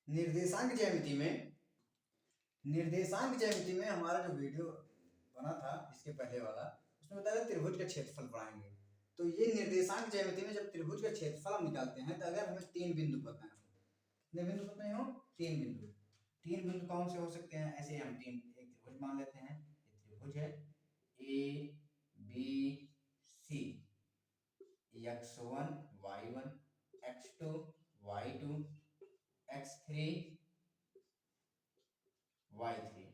निर्देशांक ज्यामिति में हमारा जो वीडियो बना था इसके पहले वाला, उसमें बताया त्रिभुज का क्षेत्रफल पढ़ाएंगे। तो ये निर्देशांक ज्यामिति में जब त्रिभुज का क्षेत्रफल हम निकालते हैं तो अगर हमें 3 बिंदु पता है, कितने बिंदु पता है? 3 बिंदु कौन से हो सकते हैं? ऐसे हम एक त्रिभुज मान लेते हैं। ये त्रिभुज है ए बी सी, x1 y1 x2 y2 x3 y3,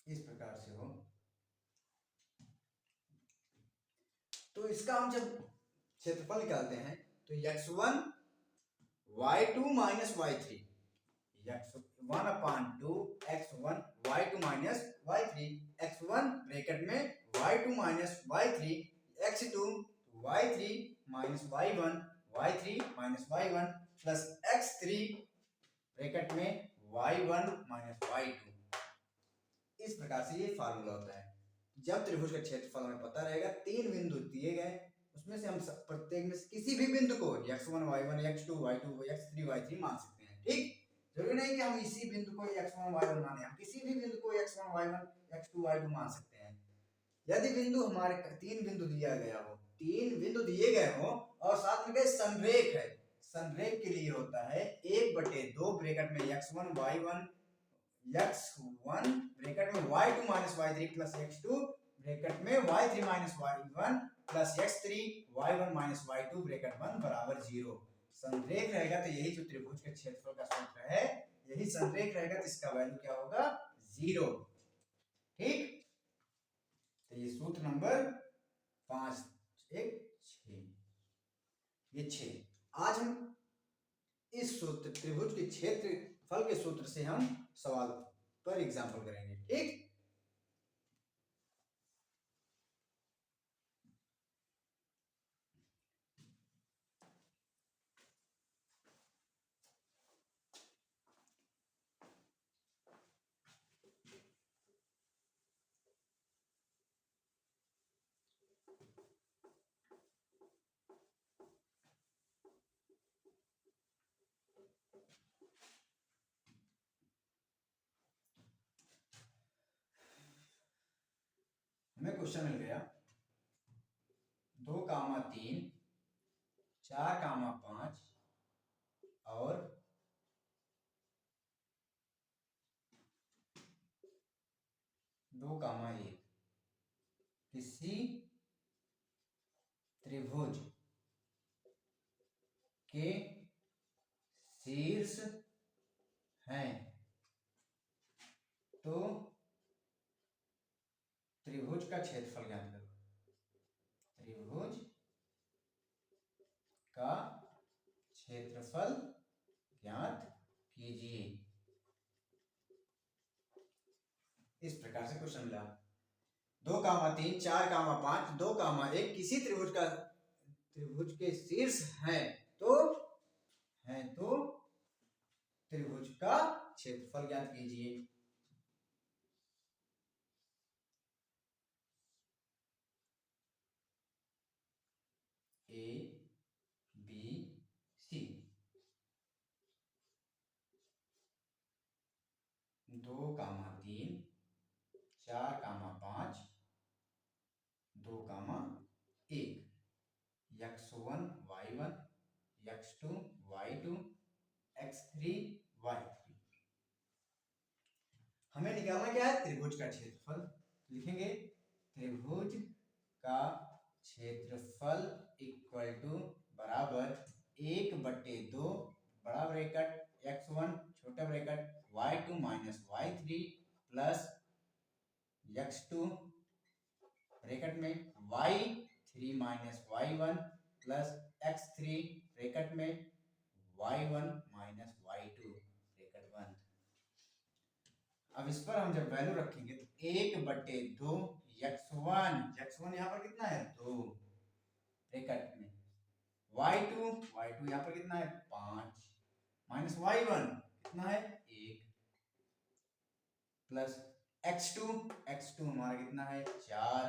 इस प्रकार से हो। तो इसका हम जब क्षेत्रफल निकालते हैं तो x1 y2 minus y3, x1/2 x1 y2 minus y3, x1 bracket में y2 minus y3, x2 y3 minus y1 y3 minus y1 plus x3 bracket में y1 माइनस y2। इस प्रकार से ये फार्मूला होता है। जब त्रिभुज का क्षेत्रफल हमें पता रहेगा, 3 बिंदु दिए गए, उसमें से हम प्रत्येक में से किसी भी बिंदु को x1 y1 x2 y2 x3 y3 मान सकते हैं। ठीक, जरूरी नहीं कि हम इसी बिंदु को x1 y1 माने, हम किसी भी बिंदु को x1 y1 x2 y2 मान सकते हैं। यदि बिंदु हमारे 3 बिंदु दिया गया हो, 3 बिंदु दिए गए हो और साथ में संरेख है, संरेख के लिए होता है 1/2 ब्रैकेट में x1 y1 ब्रैकेट में y2 minus y3 plus x2 bracket में y3 minus y1 plus x3 y1 minus y2 bracket 1 बराबर 0। संरेख रहेगा तो यही जो त्रिभुज के क्षेत्रफल का सूत्र है, यही संरेख रहेगा तो इसका वैल्यू क्या होगा? 0। ठीक, तो ये सूत्र नंबर 5 1 6, ये 6। आज हम इस सूत्र त्रिभुज के क्षेत्रफल के सूत्र से हम सवाल पर एग्जाम्पल करेंगे। ठीक, हमें क्वेश्चन मिल गया 2,3 4,5 और 2,1 किसी त्रिभुज के शीर्ष हैं, तो त्रिभुज का क्षेत्रफल ज्ञात करो। त्रिभुज का क्षेत्रफल ज्ञात कीजिए। इस प्रकार से क्वेश्चन मिला। 2,3 4,5 2,1 किसी त्रिभुज के शीर्ष है तो त्रिभुज का क्षेत्रफल ज्ञात कीजिए। A B C 2,3 4,5 2,1 x1 y1 x2 y2 x3 y3। हमें निकालना क्या है? त्रिभुज का क्षेत्रफल। लिखेंगे त्रिभुज का क्षेत्रफल इक्वल टू बराबर 1/2 बड़ा ब्रैकेट x1 छोटा bracket y2 minus y3 plus x2 bracket में y3 minus y1 plus x3 bracket में y1 माइनस y2 ब्रैकेट 1। अब इस पर हम जब वैल्यू रखेंगे तो 1/2 x1 यहाँ पर कितना है 2 ब्रैकेट में, y2 यहाँ पर कितना है 5 माइनस y1 कितना है 1 प्लस x2 हमारा कितना है 4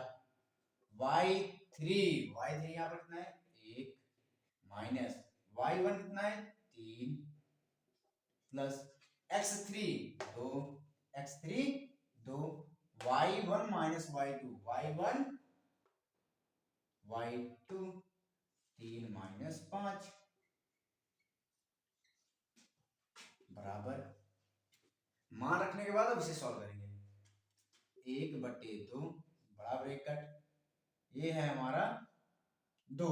y3 यहाँ पर कितना है 1 माइनस y1 कितना है 3 plus x3 2 y1 minus y2 3 minus 5 बराबर, मान रखने के बाद अब इसे सॉल्व करेंगे। 1/2 बड़ा ब्रैकेट, ये है हमारा 2,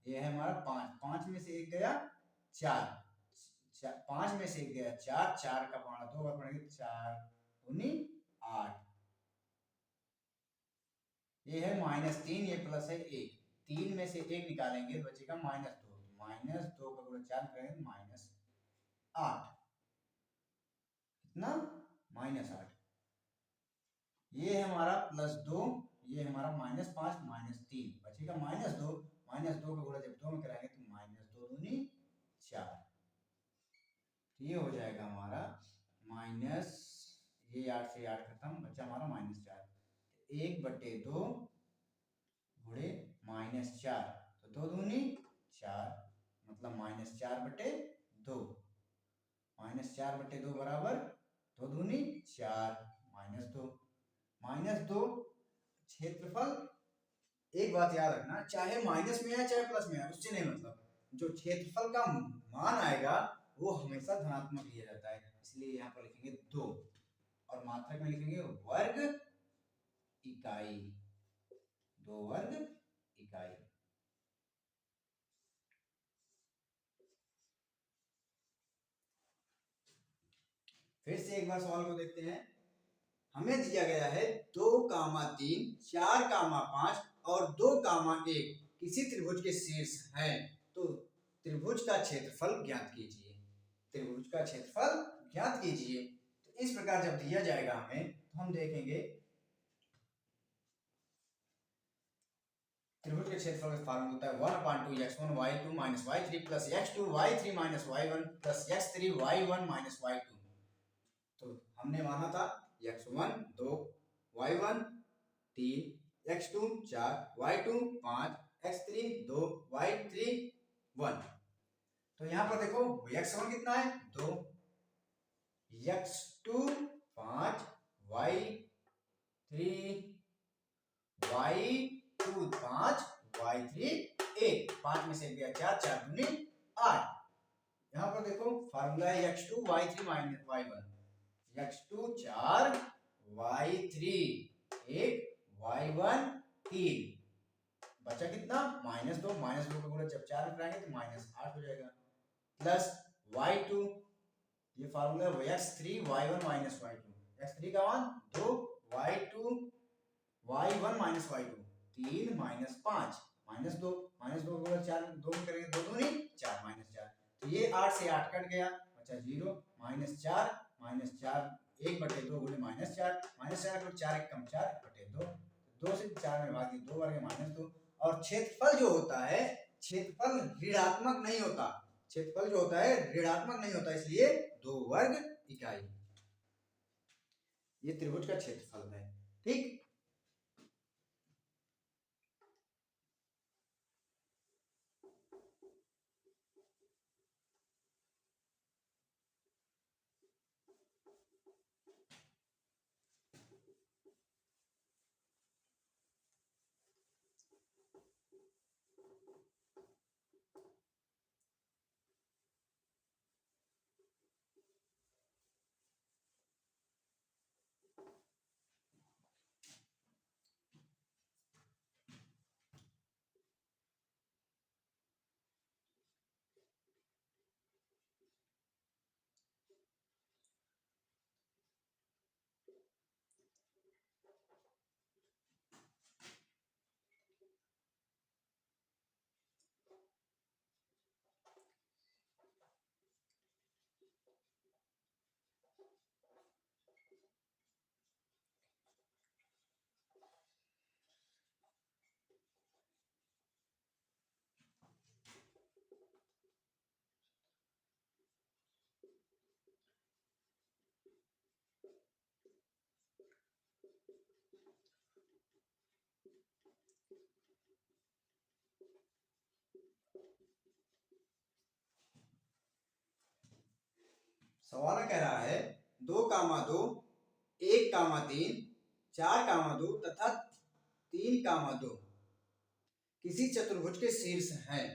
ये है हमारा 5, 5 में से एक गया 4, 5 में से एक गया 4, 4 का पाना 2 बार पढ़ेंगे 4 दूनी 8, ये है -3, ये प्लस है 1, 3 में से 1 निकालेंगे तो बचेगा -2 का गुणा 4 करेंगे -8, कितना -8, ये है हमारा +2, ये हमारा -5 -3, बचेगा -2 का गुणा जब 2 में कराएंगे तो -2 दूनी 4, ये हो जाएगा हमारा माइनस, ये 8 से 8 खत्म, बचा हमारा -4, 1/2 गुणे -4, तो 2 दूनी 4, मतलब -4/2, -4/2 बराबर 2 दूनी 4, -2 क्षेत्रफल, एक बात याद रखना, चाहे माइनस में है चाहे प्लस में है उससे नहीं मतलब, जो क्षेत्रफल का मान आएगा वो हमेशा धनात्मक लिया जाता है, इसलिए यहाँ पर लिखेंगे 2 और मात्रक में लिखेंगे वर्ग इकाई, 2 वर्ग इकाई। फिर से एक बार सवाल को देखते हैं। हमें दिया गया है 2,3, 4,5 और 2,1 किसी त्रिभुज के शीर्ष हैं, तो त्रिभुज का क्षेत्रफल ज्ञात कीजिए, त्रिभुज का क्षेत्रफल ज्ञात कीजिए। तो इस प्रकार जब दिया जाएगा हमें तो हम देखेंगे त्रिभुज के क्षेत्रफल का फॉर्मूला होता है 1/2 x1 y2 minus y3 plus x2 y3 minus y1 plus x3 y1 minus y2। तो हमने माना था x1 2, y1 3, x2 4, y2 5, x3 2, y3 1। तो यहाँ पर देखो x1 कितना है 2, x2 5, y3 y2 5, y3 1, 5 में से गया 4, 4 दूनी 8। यहाँ पर देखो फार्मूला है x2 y3 minus y1, x2 4, y3 1, y1 3, बचा कितना -2, -2 का गुणा जब 4 में कराएंगे तो -8 हो जाएगा, प्लस y2, ये फार्मूला है x3 y1 minus y2, x3 का मान 2, y2 y1 माइनस y2 3 -5 -2 का गुणा 4 2 में करेंगे 2 दूनी 4 -4, तो ये 8 से 8 कट गया, बचा 0, -4 1/2 गुणे -4 को 4 1 कम 4 1/2, 2 से 4 में भाग 2 बार -2। और क्षेत्रफल जो होता है, क्षेत्रफल ऋणात्मक नहीं होता, क्षेत्रफल जो होता है ऋणात्मक नहीं होता, इसलिए 2 वर्ग इकाई, ये त्रिभुज का क्षेत्रफल है। ठीक, सवाल कह रहा है 2, 1, 3, 4, 2 तथा 3, 2 किसी चतुर्भुज के शीर्ष हैं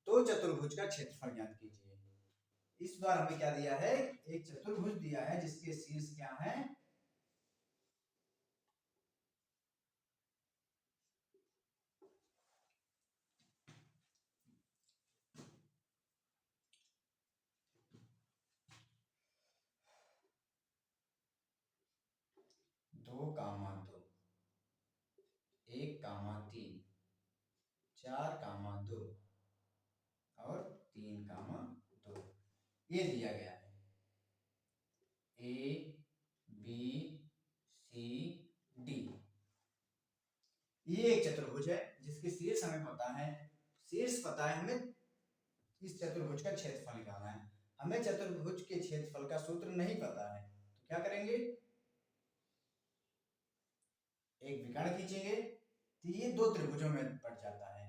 तो चतुर्भुज का क्षेत्रफल ज्ञात कीजिए। इस बार हमें क्या दिया है, एक चतुर्भुज दिया है जिसके शीर्ष क्या है, 2, 2, 1, 3, 4, 2 और 3, 2 ये दिया गया है। ए बी सी डी ये एक चतुर्भुज है जिसके शीर्ष हमें पता है, शीर्ष पता है हमें, इस चतुर्भुज का क्षेत्रफल निकालना है। हमें चतुर्भुज के क्षेत्रफल का सूत्र नहीं पता है तो क्या करेंगे, एक विकर्ण खींचेंगे तो ये दो त्रिभुजों में बढ़ जाता है।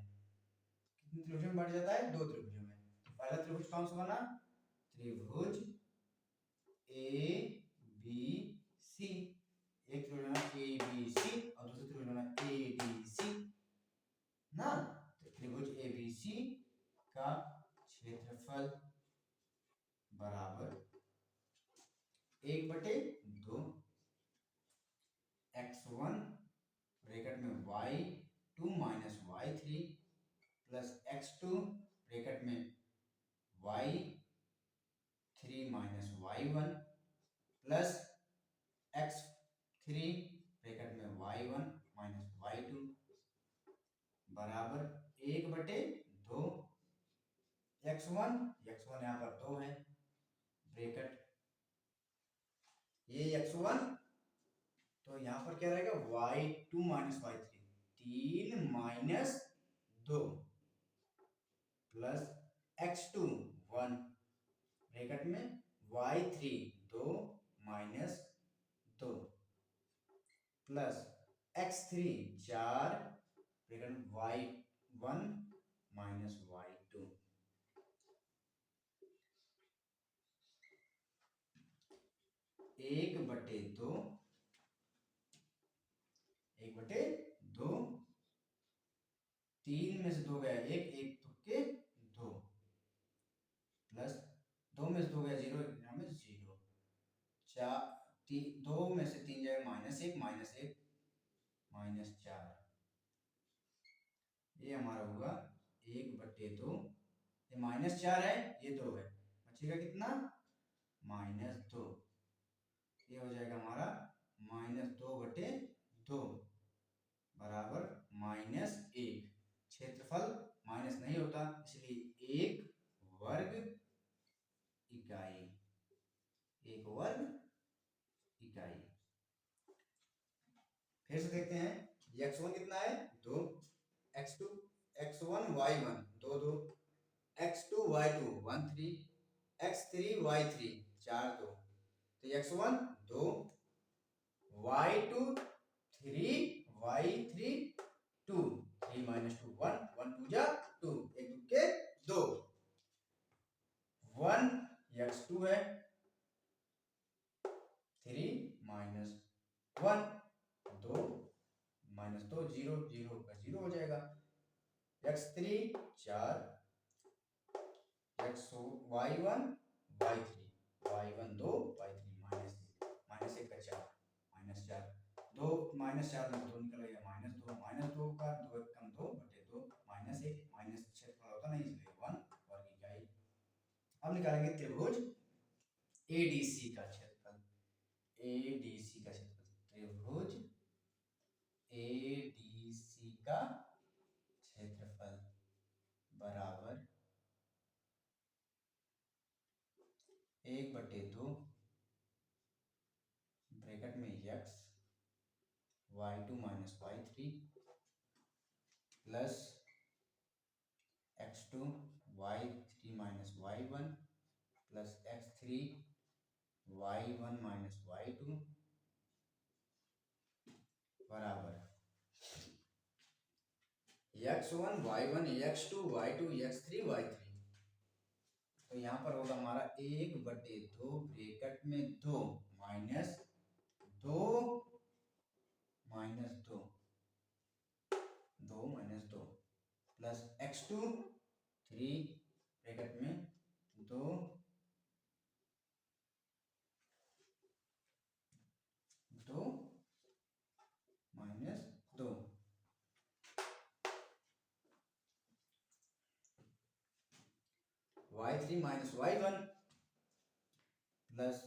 कितने त्रिभुजों में बढ़ जाता है, दो त्रिभुजों में। तो पहला त्रिभुज कौन सा बना, त्रिभुज ए बी सी, एक त्रिभुज बना ए बी सी और दूसरा त्रिभुज बना ए डी सी ना। तो त्रिभुज ए बी सी का क्षेत्रफल बराबर 1/2 x1 ब्रैकेट में y2 minus y3 plus x2 bracket में y3 minus y1 plus x3 bracket में y1 माइनस y2 बराबर 1/2 x1 यहाँ पर 2 है ब्रैकेट, ये x1 तो यहाँ पर क्या रहेगा y2 minus y3 3 minus 2 plus x2 1 bracket में y3 2 minus 2 plus x3 4 bracket में y1 माइनस y2 1/2 3 में से 2 गया 1 1 तुक्के 2 प्लस 2 में से 2 गया 0 1 में 0 4 2 में से 3 जाएगा -1 -1 -4 ये हमारा हुआ 1/2, ये -4 है ये 2 है, बचेगा कितना -2, ये हो जाएगा हमारा -2/2 बराबर -1। क्षेत्रफल माइनस नहीं होता इसलिए 1 वर्ग इकाई, 1 वर्ग इकाई। फिर से देखते हैं, x1 कितना है 2, x2 x1 y1 2 2, x2 y2 1 3, x3 y3 4 2, तो x1 2 y2 3 y3 2 3 माइनस 2 1 1 2 जा 2 1 2 के 2 1 x2 है 3 माइनस 1 2 माइनस 2 0 0 का 0 हो जाएगा, x3 4 x y1 y1 2 y3 -1 का 4 -4 2 -4 में 2 निकल गया -2 का 2 1 कम 2/2 -1 माइनस क्षेत्रफल होता नहीं इसलिए 1 वर्ग इकाई। अब निकालेंगे त्रिभुज एडीसी का क्षेत्रफल, एडीसी का क्षेत्रफल त्रिभुज एडीसी का क्षेत्रफल बराबर 1/2 ब्रैकेट में x y2 minus y3 plus x2 y3 minus y1 plus x3 y1 minus y2 बराबर x1 y1 x2 y2 x3 y3। तो यहाँ पर होगा हमारा 1/2 ब्रैकेट में 2 minus 2 minus 2 2 minus 2 plus x2 3 bracket में 2 2 minus 2 y3 minus y1 plus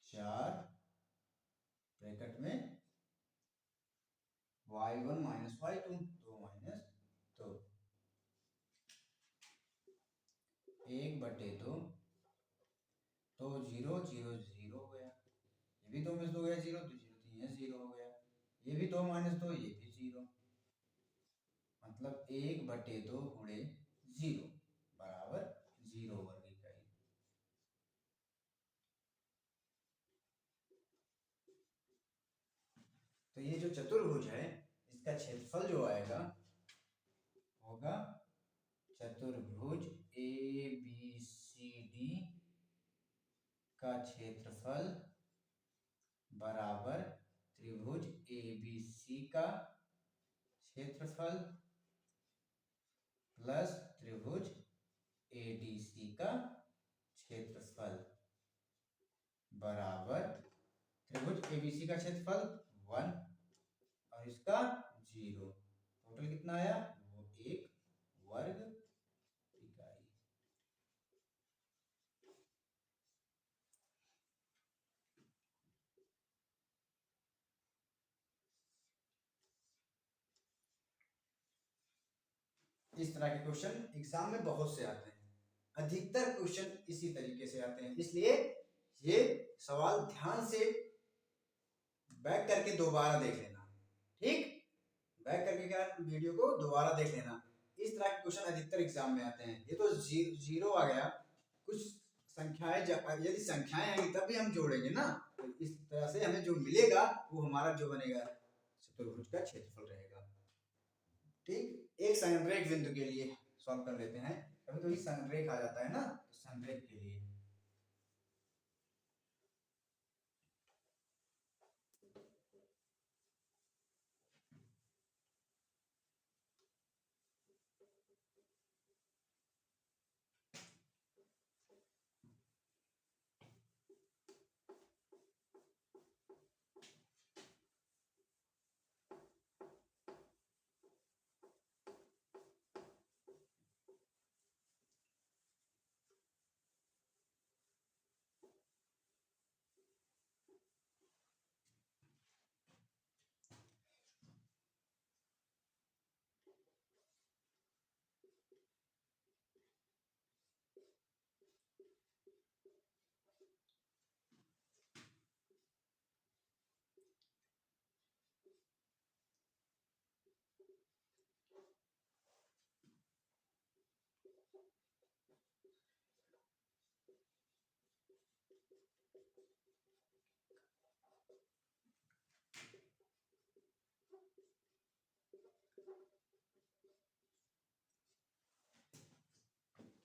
4 bracket में y1 minus y2 2 minus 2 1/2 तो 0 0 0 हो गया, ये भी 2 में से 2 गया 0 तो 0 3 है 0 हो गया, ये भी 2 माइनस 2 ये भी 0, मतलब 1/2 गुणे 0 बराबर 0 वर्ग इकाई। तो ये जो चतुर्भुज है इसका क्षेत्रफल जो आएगा होगा चतुर्भुज ए बी सी डी का क्षेत्रफल बराबर त्रिभुज ए बी सी का क्षेत्रफल प्लस त्रिभुज ए डी सी का क्षेत्रफल बराबर त्रिभुज ए बी सी का क्षेत्रफल 1 और इसका 0। टोटल कितना आया वो 1 वर्ग इकाई। इस तरह के क्वेश्चन एग्जाम में बहुत से आते हैं, अधिकतर क्वेश्चन इसी तरीके से आते हैं, इसलिए ये सवाल ध्यान से बैक करके दोबारा देख लेना, ठीक, बैक करके क्या वीडियो को दोबारा देख लेना। इस तरह के क्वेश्चन अधिकतर एग्जाम में आते हैं। ये तो जीरो आ गया, कुछ संख्याएं यदि संख्याएं आएंगी तब भी हम जोड़ेंगे ना, तो इस तरह से हमें जो मिलेगा वो हमारा जो बनेगा चतुर्भुज का क्षेत्रफल रहेगा। ठीक, एक संरेख बिंदु के लिए सॉल्व कर लेते हैं, कभी कभी संरेख आ जाता है ना, तो संरेख के लिए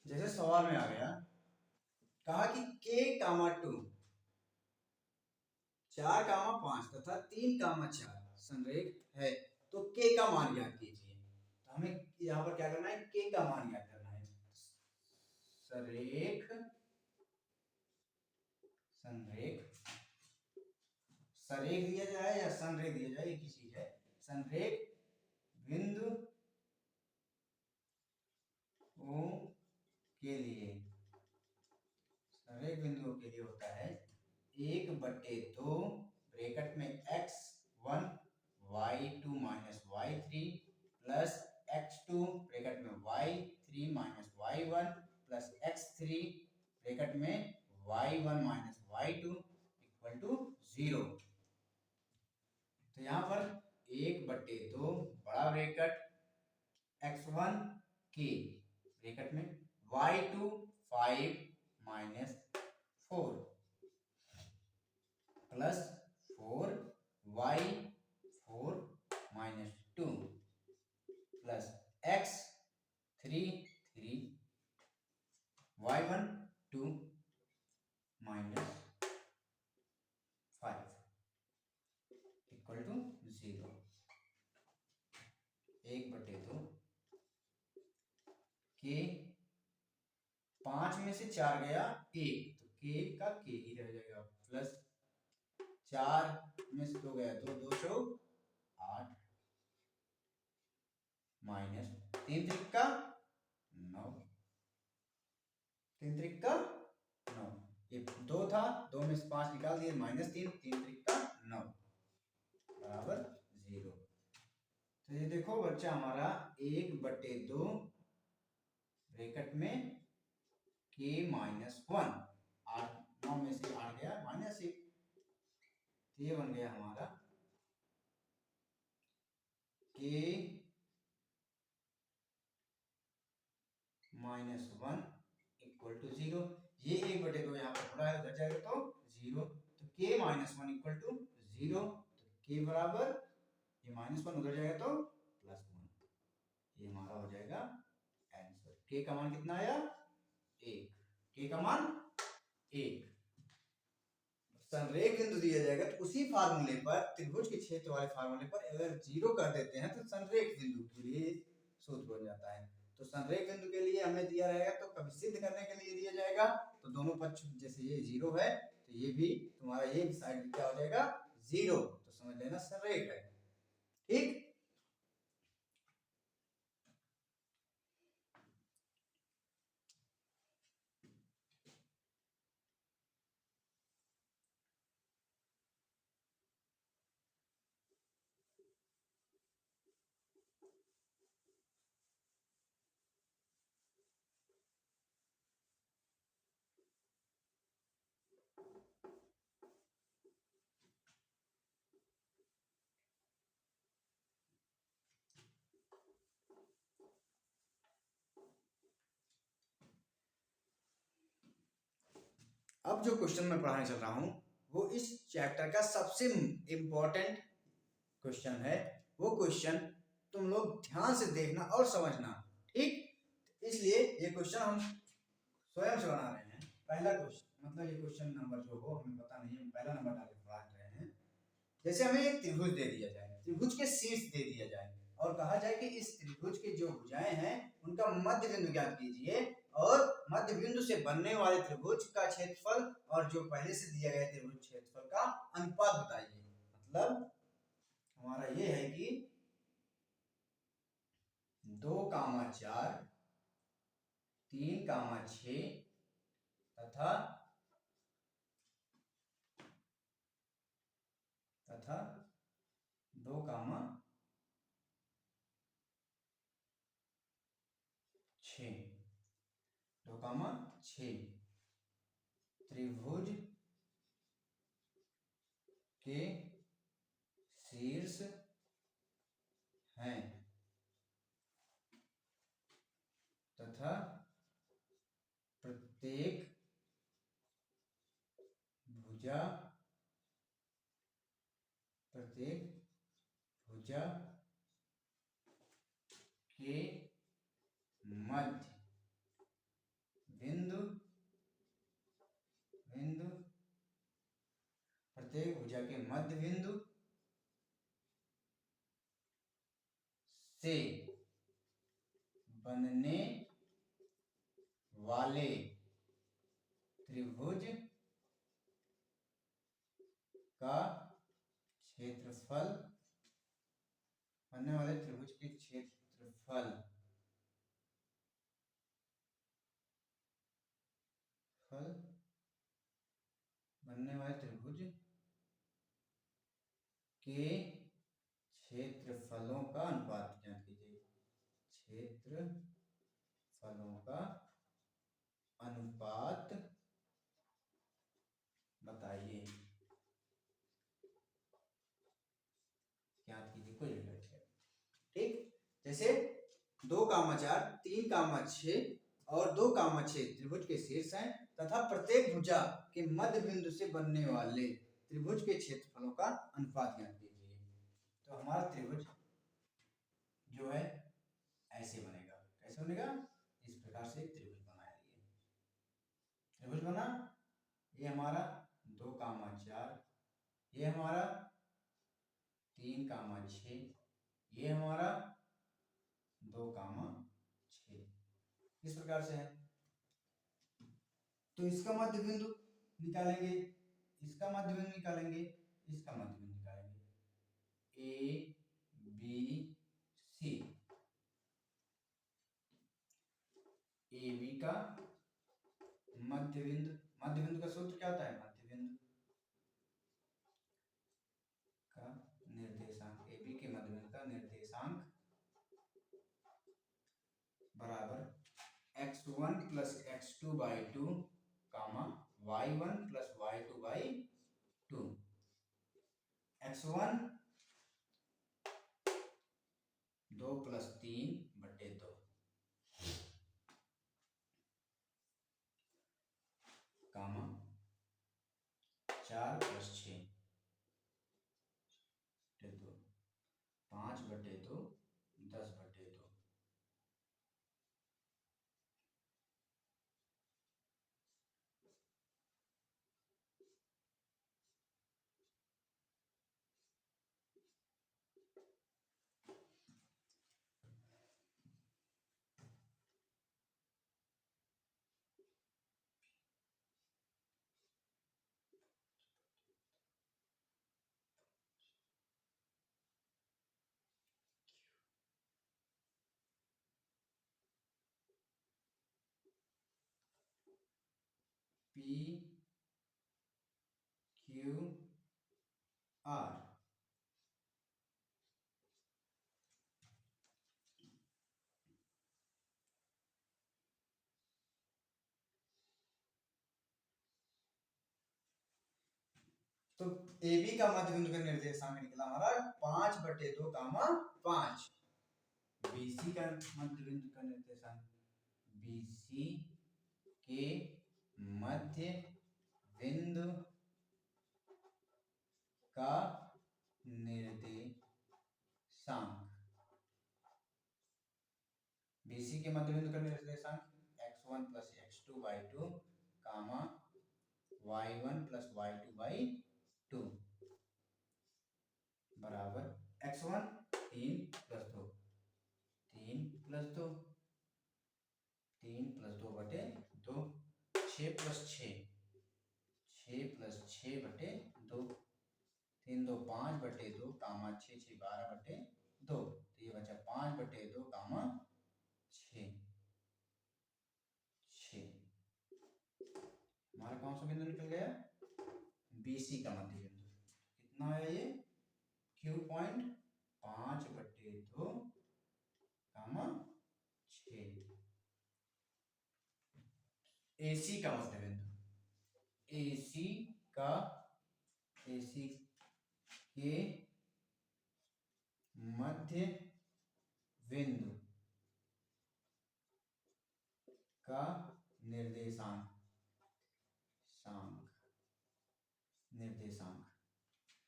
जैसे सवाल में आ गया, कहा कि k कामा 2 4 कामा 5 तथा 3 कामा 4 संरेख है, तो k का मान ज्ञात कीजिए। तो हमें यहाँ पर क्या करना है, k का मान ज्ञात करना है। संरेख संरेख सरेख दिया जाए या संरेख दिया जाए, एक ही चीज है। संरेख बिंदु के लिए, संरेख बिंदुओं के लिए होता है 1/2 ब्रैकेट में x1 y2 minus y3 plus x2 bracket में y3 minus y1 plus x3 bracket में y1 minus y2 equal to 0। तो यहाँ पर 1/2 बड़ा ब्रैकेट x1 के ब्रैकेट में y2 5 minus 4 plus 4 y4 minus 2 plus x3 3 y1 2 minus 5 equal to 0। 1/2 के 5 में से 4 गया 1, तो के का के ही रह जाएगा, प्लस 4 में से 2 गया तो 208 माइनस 3 त्रिका 9, 3 त्रिका 9, ये 2 था, 2 में से 5 निकाल दिए माइनस 3, 3 त्रिका 9 बराबर 0। तो ये देखो बच्चा हमारा 1/2 ब्रैकेट में के माइनस 1, 9 में से 8 गया माइनस 1, ये बन गया हमारा के माइनस 1 इक्वल टू 0। ये 1/2 यहाँ पर थोड़ा है, उधर जाएगा तो 0, तो के माइनस 1 इक्वल टू 0, तो के बराबर ये -1 उधर जाएगा तो +1, ये हमारा हो जाएगा आंसर। के का मान कितना आया 1, के का मान 1। संरेख बिंदु दिया जाएगा तो उसी फार्मूले पर, त्रिभुज के क्षेत्र वाले फार्मूले पर अगर 0 कर देते हैं तो संरेख बिंदु के लिए सूत्र बन जाता है। तो संरेख बिंदु के लिए हमें दिया रहेगा तो कभी सिद्ध करने के लिए दिया जाएगा, तो दोनों पक्ष जैसे ये 0 है तो ये भी तुम्हारा ये साइड क्या हो जाएगा 0, तो समझ लेना संरेख है। ठीक, अब जो क्वेश्चन मैं पढ़ाने चल रहा हूं वो इस चैप्टर का सबसे इंपॉर्टेंट क्वेश्चन है। वो क्वेश्चन तुम लोग ध्यान से देखना और समझना, ठीक। इसलिए ये क्वेश्चन हम स्वयं से बना रहे हैं। पहला क्वेश्चन मतलब ये क्वेश्चन नंबर जो हो हमें पता नहीं, हम पहला नंबर डाल के पढ़ा रहे हैं। जैसे हमें एक त्रिभुज दे दिया जाए, त्रिभुज के शीर्ष दे दिया जाए और कहा जाए कि इस त्रिभुज के जो भुजाएं हैं उनका मध्य बिंदु ज्ञात कीजिए और मध्य बिंदु से बनने वाले त्रिभुज का क्षेत्रफल और जो पहले से दिया गया त्रिभुज क्षेत्रफल का अनुपात बताइए। मतलब हमारा ये है कि 2,4 3,6 तथा 2,6 त्रिभुज के शीर्ष हैं तथा प्रत्येक भुजा के मध्य बिंदु प्रत्येक भुजा के मध्य बिंदु से बनने वाले त्रिभुज का क्षेत्रफल, बनने वाले त्रिभुज के क्षेत्रफल बनने वाले त्रिभुज के क्षेत्रफलों का अनुपात ज्ञात कीजिए। क्षेत्रफलों का अनुपात बताइए, ज्ञात कीजिए, कोई नहीं। ठीक, जैसे 2,4 3,6 और 2,6 त्रिभुज के शीर्ष हैं तथा प्रत्येक भुजा के मध्य बिंदु से बनने वाले त्रिभुज के क्षेत्रफलों का अनुपात ज्ञात कीजिए। तो हमारा त्रिभुज जो है ऐसे बनेगा। कैसे बनेगा? इस प्रकार से एक त्रिभुज बनाएंगे। त्रिभुज बना, ये हमारा 2, 4, ये हमारा 3, 6, ये हमारा 2, 6 इस प्रकार से है। तो इसका मध्य बिंदु निकालेंगे, इसका मध्य बिंदु निकालेंगे, इसका मध्य बिंदु निकालेंगे। ए बी सी, ए बी का मध्य बिंदु, मध्य बिंदु का सूत्र क्या होता है? मध्य बिंदु का निर्देशांक, ए बी के मध्य बिंदु का निर्देशांक बराबर x1 plus x2 by 2 comma y1 plus y2 by 2। x1 2 plus 3/2 comma 4 plus 6 2, 5/2 10/2। P Q R, तो ए बी का मध्य बिंदु का निर्देशांक निकला हमारा 5/2 कामा 5। BC का मध्य बिंदु का निर्देशांक, BC के मध्य बिंदु का निर्देशांक, BC के मध्य बिंदु का निर्देशांक x1 plus x2 by 2 comma y1 plus y2 by 2 बराबर x1 3 plus 2, 3 plus 2, 3 plus 2/2, 6 plus 6, 6 plus 6/2, 3 2 5/2 comma 6 6 12/2। तो ये बचा 5/2 कामा 6 6। हमारा कौन सा बिंदु निकल गया? BC का मध्य बिंदु कितना है? ये Q पॉइंट 5/2 कामा 6। AC का मध्य बिंदु, AC का, AC के मध्य बिंदु का निर्देशांक, निर्देशांक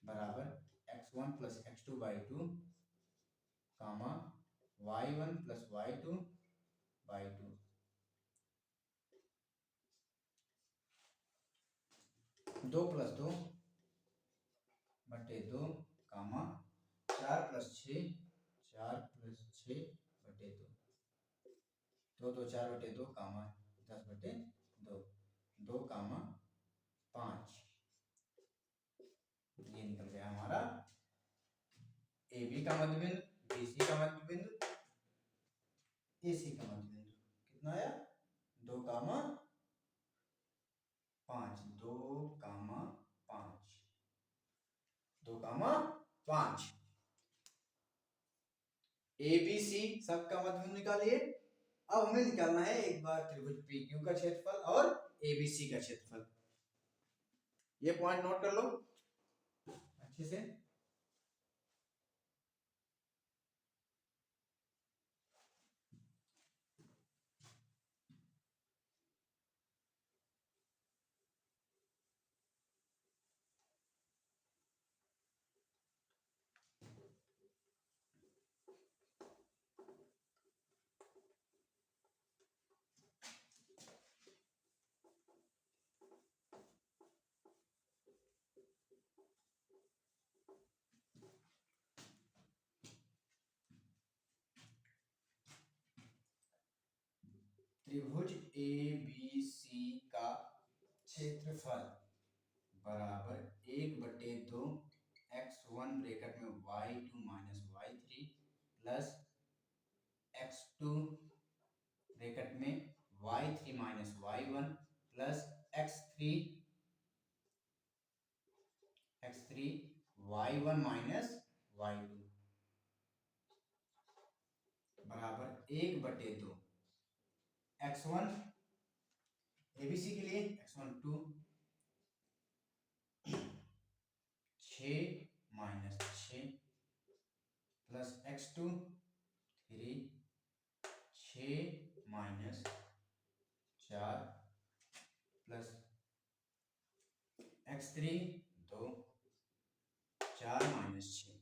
बराबर x1 plus x2 by 2 comma y1 plus y2 by 2। 2 plus 2/2 comma 4 plus 6, 4 plus 6/2, 2 2 4/2 comma 10/2, 2 comma 5। ये निकल गया हमारा ए बी का मध्य बिंदु, बी सी का मध्य बिंदु, ए सी का मध्य बिंदु कितना आया? 2, 5, 2, 5, 2, 5। ए बी सी सबका मध्य बिंदु निकालिए। अब हमें निकालना है एक बार त्रिभुज पी क्यू का क्षेत्रफल और ए बी सी का क्षेत्रफल। ये पॉइंट नोट कर लो अच्छे से। त्रिभुज ए बी सी का क्षेत्रफल बराबर 1/2 x1 ब्रैकेट में y2 minus y3 plus x2 bracket में y3 minus y1 plus x3 y1 minus y2 बराबर 1/2 x1 एबीसी के लिए x1 2 6 minus 6 plus x2 3 6 minus 4 plus x3 2 4 minus 6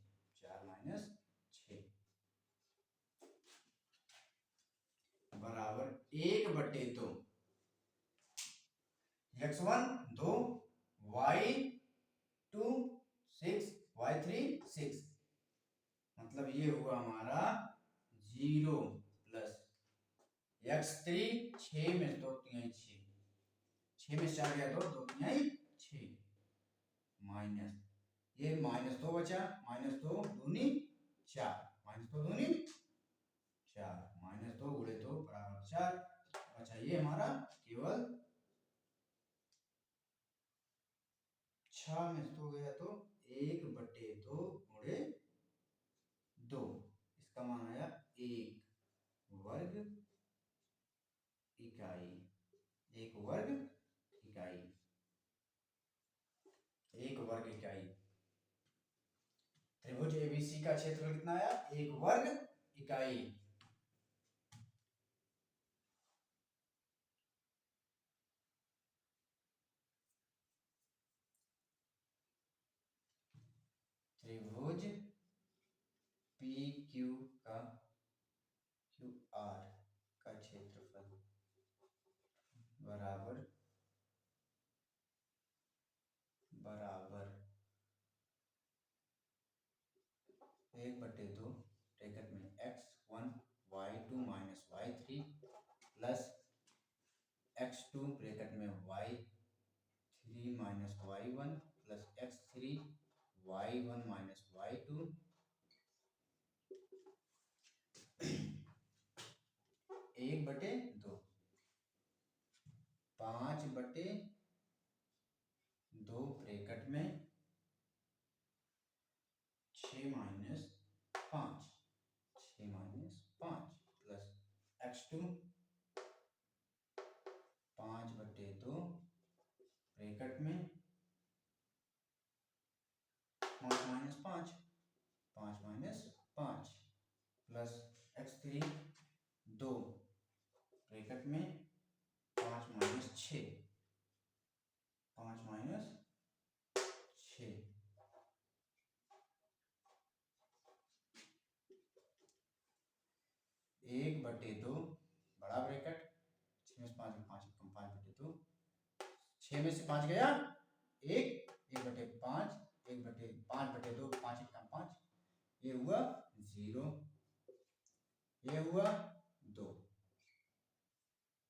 बराबर 1/2 x1 2 y2 6 y3 6 मतलब ये हुआ हमारा 0 प्लस x3 6 में 2 3 6 में 4 गया तो 2 3 6 माइनस ये -2 बचा -2 दूनी 4 -2 दूनी 4 -2 गुणे 2 बराबर 4 बचा ये हमारा केवल 6 में 2 गया तो 1/2 गुणे 2 इसका मान आया 1 वर्ग इकाई 1 वर्ग इकाई 1 वर्ग इकाई। त्रिभुज एबीसी का क्षेत्रफल कितना आया 1 वर्ग इकाई। त्रिभुज पी क्यू का क्यू आर का क्षेत्रफल बराबर 1/2 ब्रैकेट में x1 y2 minus y3 plus x2 bracket में y3 minus y1 plus x3 y1 minus y2 1/2 5/2 bracket में 6 माइनस 5 प्लस x2 5/2 ब्रैकेट में 5 माइनस 5 प्लस x3 2 ब्रैकेट में 5 माइनस 6 1/2 बड़ा ब्रैकेट 6 में से 5 5/2 6 में से 5 गया 1 1/5 5/2 5 1 5 ये हुआ 0 ये हुआ 2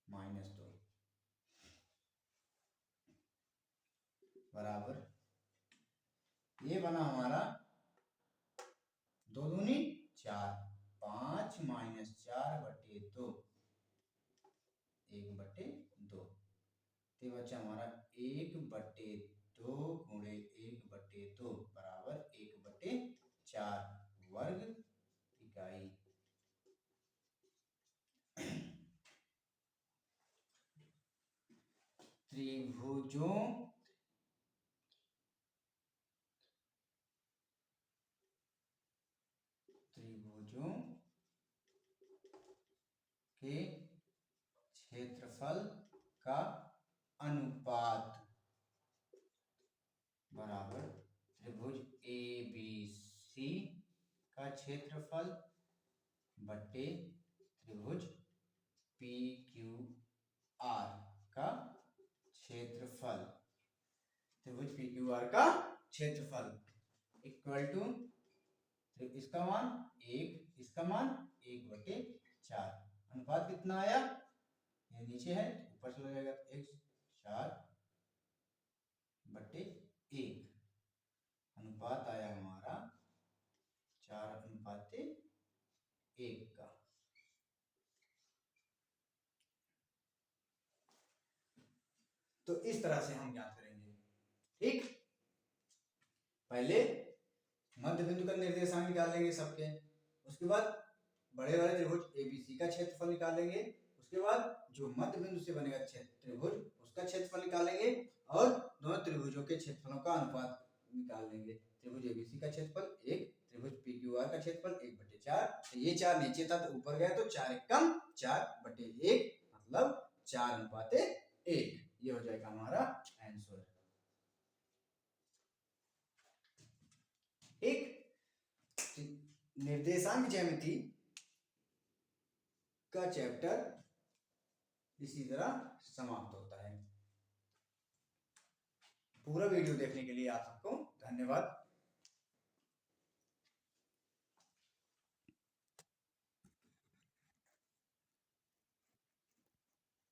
-2 बराबर ये बना हमारा 2 दूनी 4 5 माइनस 4/2 1/2 तो बच्चा हमारा 1/2 गुणे 1/2 बराबर 1/4 वर्ग इकाई। त्रिभुजों के क्षेत्रफल का अनुपात बराबर त्रिभुज ए बी सी का क्षेत्रफल बटे त्रिभुज पी क्यू आर का क्षेत्रफल। त्रिभुज पी क्यू आर का क्षेत्रफल इक्वल टू इसका मान 1, इसका मान 1/4। अनुपात कितना आया, ये नीचे है ऊपर चला जाएगा, 4/1। अनुपात आया हमारा 4:1 का। तो इस तरह से हम ज्ञात करेंगे। ठीक, पहले मध्य बिंदु का निर्देशांक निकाल लेंगे सबके, उसके बाद बड़े वाले त्रिभुज एबीसी का क्षेत्रफल निकालेंगे, उसके बाद जो मध्य बिंदु से बनेगा त्रिभुज उसका क्षेत्रफल निकालेंगे, और दोनों त्रिभुजों के क्षेत्रफलों का अनुपात निकाल लेंगे। त्रिभुज एबीसी का क्षेत्रफल 1, त्रिभुज पीक्यूआर का क्षेत्रफल 1/4। तो ये 4 नीचे था तो ऊपर गया, तो 4 एकम 4/1, मतलब 4:1। ये हो जाएगा हमारा आंसर। एक निर्देशांक ज्यामिति का चैप्टर इसी तरह समाप्त होता है। पूरा वीडियो देखने के लिए आप सबको धन्यवाद।